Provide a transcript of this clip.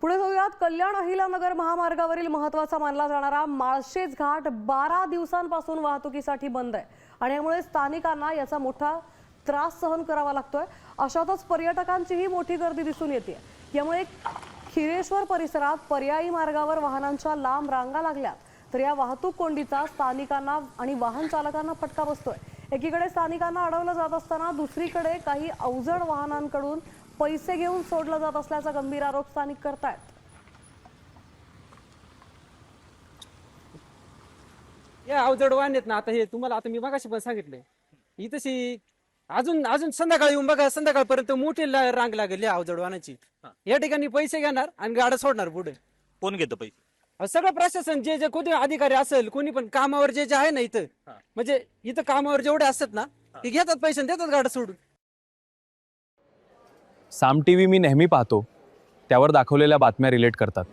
पुढे जाऊयात. कल्याण अहिलानगर महामार्गावरील महत्त्वाचा मानला जाणारा माळशेज घाट 12 दिवसांपासून वाहतुकीसाठी बंद आहे आणि यामुळे स्थानिकांना याचा मोठा त्रास सहन करावा लागतोय. अशातच पर्यटकांचीही मोठी गर्दी दिसून येते. यामुळे खिरेश्वर परिसरात पर्यायी मार्गावर वाहनांच्या लांब रांगा लागल्या, तर या वाहतूक कोंडीचा स्थानिकांना आणि वाहन चालकांना फटका बसतोय. एकीकडे स्थानिकांना अडवलं जात असताना दुसरीकडे काही अवजड वाहनांकडून पैसे घेऊन सोडलं जात असल्याचा गंभीर आरोप स्थानिक करतायत. या अवजड वाहन आहेत ना, आता हे तुम्हाला आता मी मगाशी पण सांगितलंय, ही तशी अजून अजून संध्याकाळी येऊन बघा, संध्याकाळपर्यंत मोठी रांग लागेल या अवजड वाहनाची. या ठिकाणी पैसे घेणार आणि गाड्या सोडणार पुढे. कोण घेतं पैसे? सगळं प्रशासन, जे जे कोणी अधिकारी असेल, कोणी पण कामावर जे जे आहे ना इथं, म्हणजे इथं कामावर जेवढे असतात ना, ते घेतात पैसे देतात गाड्या सोडून. साम टीव्ही मी नेहमी पाहतो, त्यावर दाखवलेल्या बातम्या रिलेट करतात.